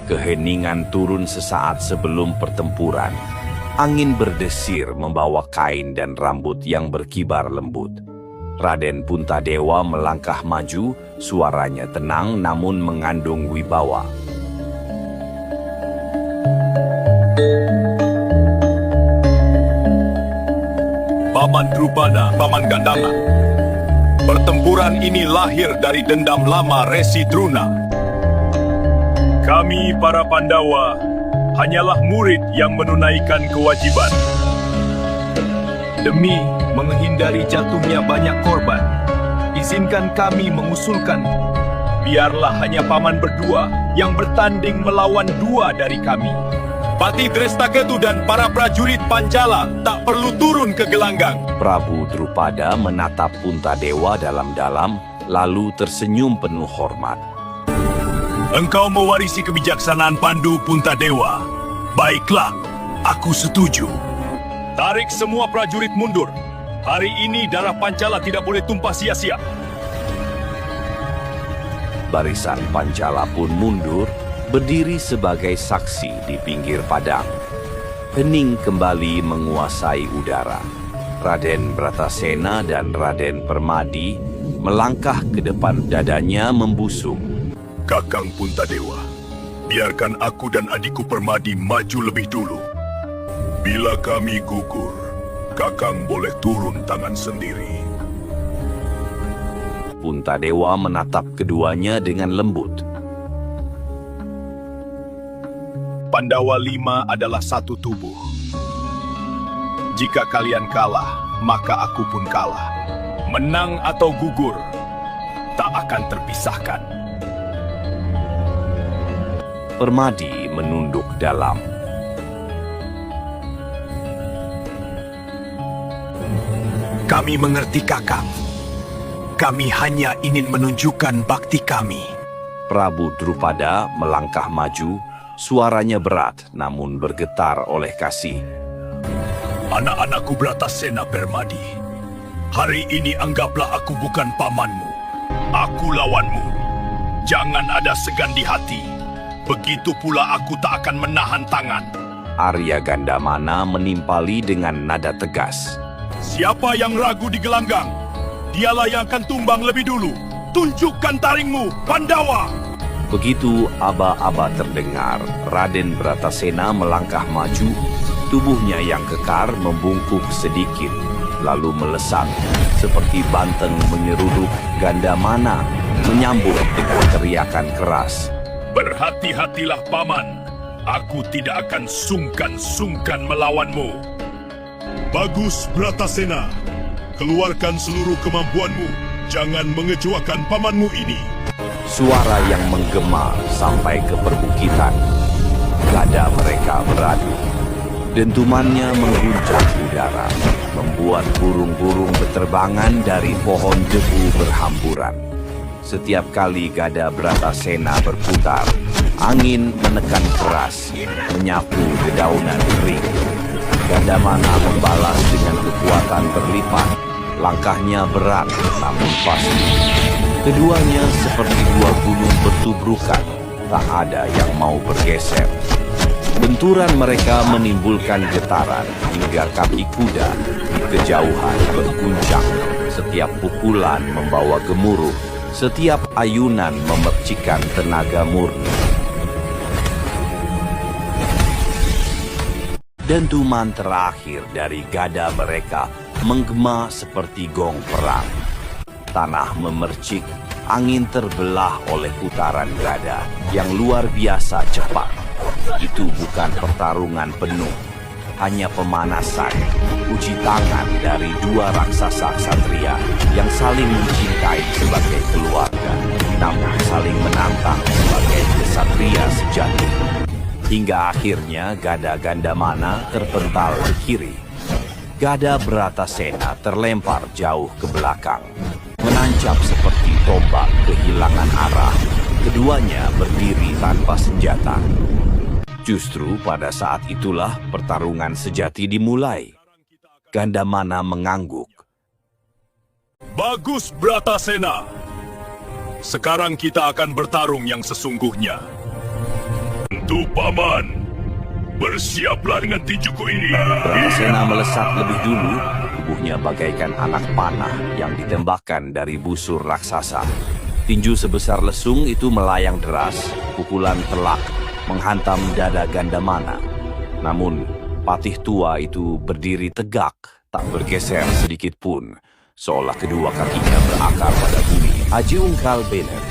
Keheningan turun sesaat sebelum pertempuran. Angin berdesir membawa kain dan rambut yang berkibar lembut. Raden Puntadewa melangkah maju, suaranya tenang namun mengandung wibawa. Paman Drupada, Paman Gandana. Pertempuran ini lahir dari dendam lama Resi Druna. Kami para Pandawa hanyalah murid yang menunaikan kewajiban. Demi menghindari jatuhnya banyak korban, izinkan kami mengusulkan, biarlah hanya paman berdua yang bertanding melawan dua dari kami. Pati Drestaketu dan para prajurit Pancala tak perlu turun ke gelanggang. Prabu Drupada menatap Puntadewa dalam-dalam, lalu tersenyum penuh hormat. Engkau mewarisi kebijaksanaan Pandu Puntadewa. Baiklah, aku setuju. Tarik semua prajurit mundur. Hari ini darah Pancala tidak boleh tumpah sia-sia. Barisan Pancala pun mundur, berdiri sebagai saksi di pinggir padang. Hening kembali menguasai udara. Raden Bratasena dan Raden Permadi melangkah ke depan, dadanya membusung. Kakang Puntadewa, biarkan aku dan adikku Permadi maju lebih dulu. Bila kami gugur, Kakang boleh turun tangan sendiri. Puntadewa menatap keduanya dengan lembut. Pandawa 5 adalah satu tubuh. Jika kalian kalah, maka aku pun kalah. Menang atau gugur, tak akan terpisahkan. Permadi menunduk dalam. Kami mengerti, Kakang. Kami hanya ingin menunjukkan bakti kami. Prabu Drupada melangkah maju, suaranya berat namun bergetar oleh kasih. Anak-anakku Bratasena Permadi, hari ini anggaplah aku bukan pamanmu. Aku lawanmu. Jangan ada segan di hati. Begitu pula aku tak akan menahan tangan. Arya Gandamana menimpali dengan nada tegas. Siapa yang ragu di gelanggang, dialah yang akan tumbang lebih dulu. Tunjukkan taringmu, Pandawa! Begitu aba-aba terdengar, Raden Bratasena melangkah maju, tubuhnya yang kekar membungkuk sedikit, lalu melesat seperti banteng menyeruduk. Gandamana menyambut dengan teriakan keras. Berhati-hatilah, Paman. Aku tidak akan sungkan-sungkan melawanmu. Bagus, Bratasena. Keluarkan seluruh kemampuanmu. Jangan mengecewakan pamanmu ini. Suara yang menggema sampai ke perbukitan. Gada mereka beradu. Dentumannya mengguncang udara, membuat burung-burung beterbangan dari pohon debu berhamburan. Setiap kali gada Bratasena berputar, angin menekan keras, menyapu dedaunan kering. Gandamana membalas dengan kekuatan berlipat. Langkahnya berat namun pasti. Keduanya seperti dua gunung bertubrukan, tak ada yang mau bergeser. Benturan mereka menimbulkan getaran hingga kaki kuda di kejauhan berguncang. Setiap pukulan membawa gemuruh, setiap ayunan memercikan tenaga murni. Dentuman terakhir dari gada mereka menggema seperti gong perang. Tanah memercik, angin terbelah oleh putaran gada yang luar biasa cepat. Itu bukan pertarungan penuh, hanya pemanasan, uji tangan dari dua raksasa ksatria yang saling mencintai sebagai keluarga, namun saling menantang sebagai ksatria sejati. Hingga akhirnya gada Gandamana terpental ke kiri. Gada Bratasena terlempar jauh ke belakang, menancap seperti tombak kehilangan arah. Keduanya berdiri tanpa senjata. Justru pada saat itulah pertarungan sejati dimulai. Gandamana mengangguk. Bagus, Bratasena. Sekarang kita akan bertarung yang sesungguhnya. begitu, Paman. Bersiaplah dengan tinjuku ini. Bratasena melesat lebih dulu, tubuhnya bagaikan anak panah yang ditembakkan dari busur raksasa. Tinju sebesar lesung itu melayang deras, pukulan telak menghantam dada Gandamana. Namun, patih tua itu berdiri tegak, tak bergeser sedikit pun, seolah kedua kakinya berakar pada bumi. Aji Ungkal Bener,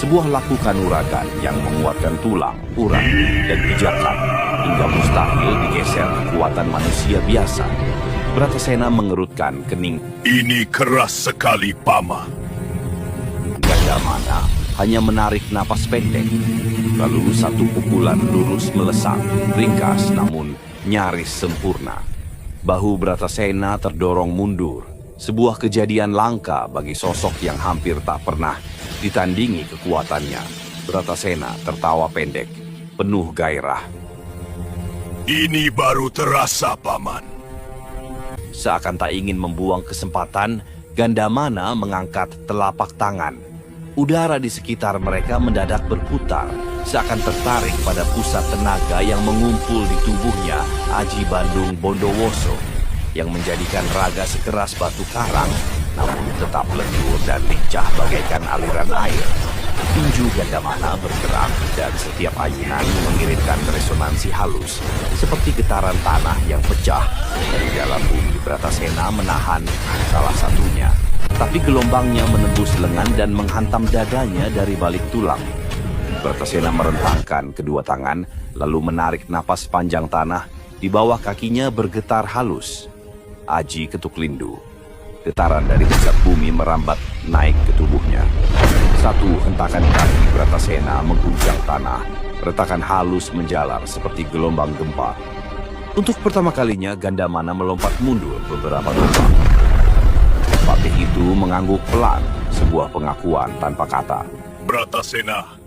sebuah laku kanuragan yang menguatkan tulang, urat, dan pijakan, hingga mustahil digeser kekuatan manusia biasa. Bratasena mengerutkan kening. Ini keras sekali, Paman. Gandamana hanya menarik napas pendek. Lalu satu pukulan lurus melesat, ringkas namun nyaris sempurna. Bahu Bratasena terdorong mundur. Sebuah kejadian langka bagi sosok yang hampir tak pernah ditandingi kekuatannya. Bratasena tertawa pendek, penuh gairah. Ini baru terasa, Paman. Seakan tak ingin membuang kesempatan, Gandamana mengangkat telapak tangan. Udara di sekitar mereka mendadak berputar, seakan tertarik pada pusat tenaga yang mengumpul di tubuhnya Aji Bandung Bondowoso, yang menjadikan raga sekeras batu karang, namun tetap lentur dan lincah bagaikan aliran air. Tinju Gandamana bergerak dan setiap ayunan mengirimkan resonansi halus, seperti getaran tanah yang pecah. Dari dalam bumi Bratasena menahan salah satunya, tapi gelombangnya menembus lengan dan menghantam dadanya dari balik tulang. Bratasena merentangkan kedua tangan, lalu menarik napas panjang tanah. Di bawah kakinya bergetar halus. Aji ketuk lindu. Getaran dari pusat bumi merambat naik ke tubuhnya. Satu hentakan kaki Bratasena mengguncang tanah. Retakan halus menjalar seperti gelombang gempa. Untuk pertama kalinya Gandamana melompat mundur beberapa lompat. Patih itu mengangguk pelan, sebuah pengakuan tanpa kata. Bratasena,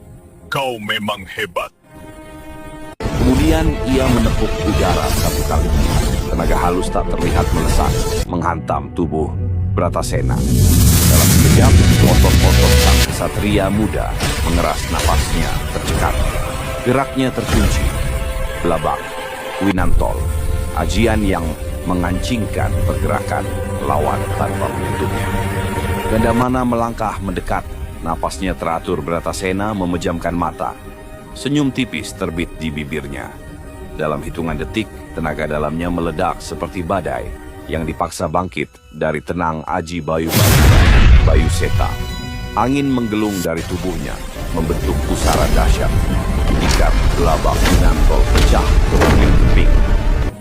kau memang hebat. Kemudian ia menepuk udara satu kali. Tenaga halus tak terlihat melesat, menghantam tubuh Bratasena. Dalam sekejap, otot-otot sang kesatria muda mengeras napasnya tercekat. Geraknya terkunci. Belabak, Winantol, ajian yang mengancingkan pergerakan lawan tanpa menyentuhnya. Gandamana melangkah mendekat. Napasnya teratur. Bratasena memejamkan mata. Senyum tipis terbit di bibirnya. Dalam hitungan detik, tenaga dalamnya meledak seperti badai yang dipaksa bangkit dari tenang Aji Bayu Seta. Angin menggelung dari tubuhnya, membentuk pusaran dahsyat. Ikat gelabah Winantol pecah keping-keping.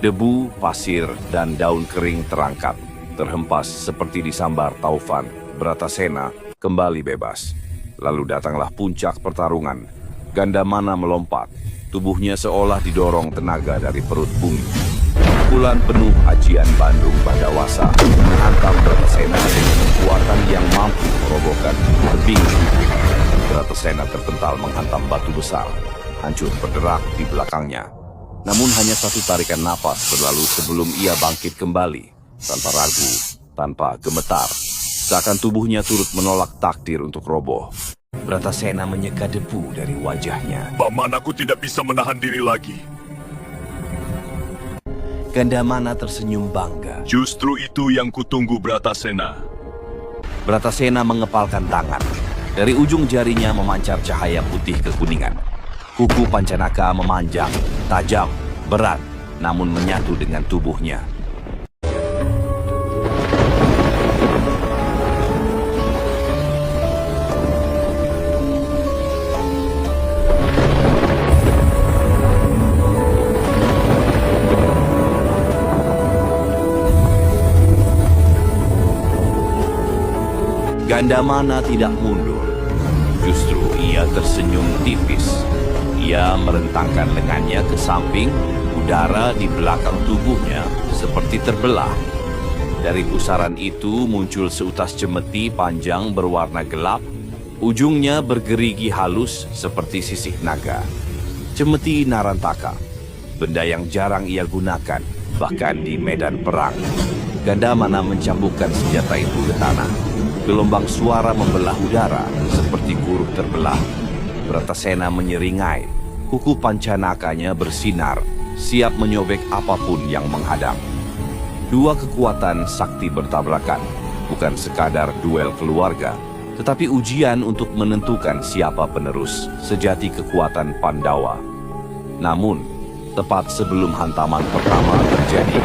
Debu, pasir, dan daun kering terangkat, terhempas seperti disambar taufan. Bratasena kembali bebas. Lalu datanglah puncak pertarungan. Gandamana melompat. Tubuhnya seolah didorong tenaga dari perut bumi. Pukulan penuh ajian Bandung Bandawasa menghantam Bratasena dengan kekuatan yang mampu merobohkan tebing. Bratasena terpental menghantam batu besar, hancur berderak di belakangnya. Namun hanya satu tarikan napas berlalu sebelum ia bangkit kembali, tanpa ragu, tanpa gemetar. Seakan tubuhnya turut menolak takdir untuk roboh. Bratasena menyeka debu dari wajahnya. Paman, aku tidak bisa menahan diri lagi. Gandamana tersenyum bangga. Justru itu yang kutunggu, Bratasena. Bratasena mengepalkan tangan. Dari ujung jarinya memancar cahaya putih kekuningan. Kuku Pancanaka memanjang, tajam, berat, namun menyatu dengan tubuhnya. Gandamana tidak mundur. Justru ia tersenyum tipis. Ia merentangkan lengannya ke samping, udara di belakang tubuhnya seperti terbelah. Dari pusaran itu muncul seutas cemeti panjang berwarna gelap, ujungnya bergerigi halus seperti sisik naga. Cemeti Narantaka, benda yang jarang ia gunakan, bahkan di medan perang. Gandamana mencambukkan senjata itu ke tanah. Gelombang suara membelah udara seperti guruk terbelah. Bratasena menyeringai. Kuku pancanakanya bersinar, siap menyobek apapun yang menghadang. Dua kekuatan sakti bertabrakan, bukan sekadar duel keluarga, tetapi ujian untuk menentukan siapa penerus sejati kekuatan Pandawa. Namun, tepat sebelum hantaman pertama terjadi,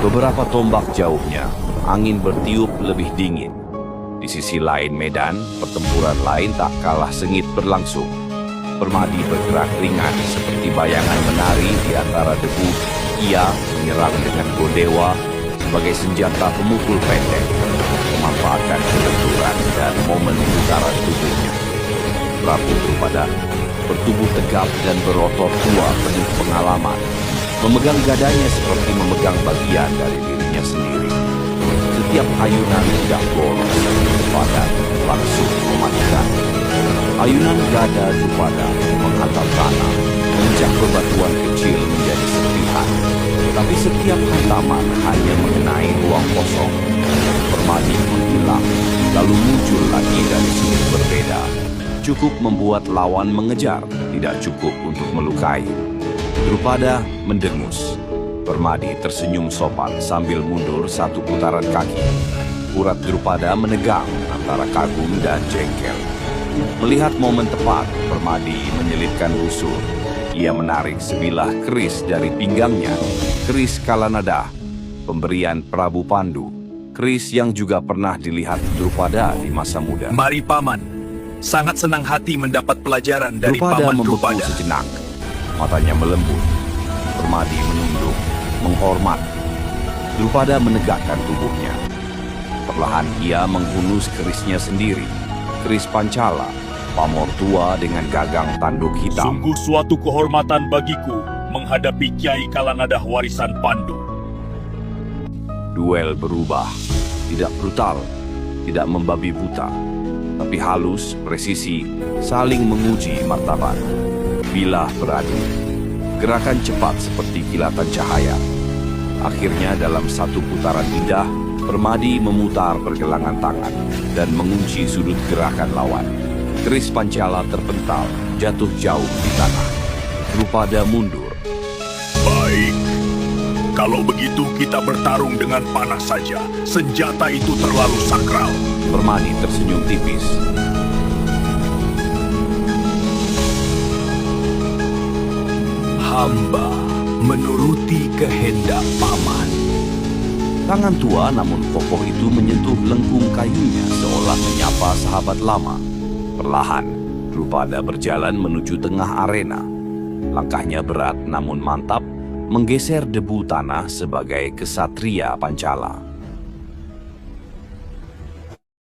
beberapa tombak jauhnya, angin bertiup lebih dingin. Di sisi lain medan, pertempuran lain tak kalah sengit berlangsung. Permadi bergerak ringan seperti bayangan menari di antara debu. Ia menyerang dengan Godewa sebagai senjata pemukul pendek, memanfaatkan kelenturan dan momen putaran tubuhnya. Prabu Drupada bertubuh tegap dan berotot tua penuh pengalaman, memegang gadanya seperti memegang bagian dari dirinya sendiri. Setiap ayunan tidak bolos, Drupada langsung mematikan. Ayunan gada Drupada menghantam tanah, menginjak bebatuan kecil menjadi serpihan. Tapi setiap hantaman hanya mengenai ruang kosong. Permadi menghilang, lalu muncul lagi dari sudut berbeda. Cukup membuat lawan mengejar, tidak cukup untuk melukai. Drupada mendengus. Permadi tersenyum sopan sambil mundur satu putaran kaki. Urat Drupada menegang antara kagum dan jengkel. Melihat momen tepat, Permadi menyelipkan busur. Ia menarik sebilah keris dari pinggangnya. Keris Kalanada, pemberian Prabu Pandu. Keris yang juga pernah dilihat Drupada di masa muda. Mari Paman, sangat senang hati mendapat pelajaran dari Drupada Paman membeku Drupada. sejenak. Matanya melembut. Permadi menunduk, menghormat. Drupada menegakkan tubuhnya. Perlahan ia menghunus kerisnya sendiri. Keris Pancala, pamor tua dengan gagang tanduk hitam. Sungguh suatu kehormatan bagiku menghadapi Kiai Kalanada warisan Pandu. Duel berubah, tidak brutal, tidak membabi buta, tapi halus, presisi, saling menguji martabat. Bilah beradu, gerakan cepat seperti kilatan cahaya. Akhirnya dalam satu putaran indah, Permadi memutar pergelangan tangan dan mengunci sudut gerakan lawan. Keris Pancala terpental, jatuh jauh di tanah. Drupada mundur. Baik, kalau begitu kita bertarung dengan panah saja. Senjata itu terlalu sakral. Permadi tersenyum tipis. Hamba menuruti kehendak Paman. Tangan tua namun kokoh itu menyentuh lengkung kayunya seolah menyapa sahabat lama. Perlahan, Drupada berjalan menuju tengah arena. Langkahnya berat namun mantap, menggeser debu tanah sebagai kesatria Pancala.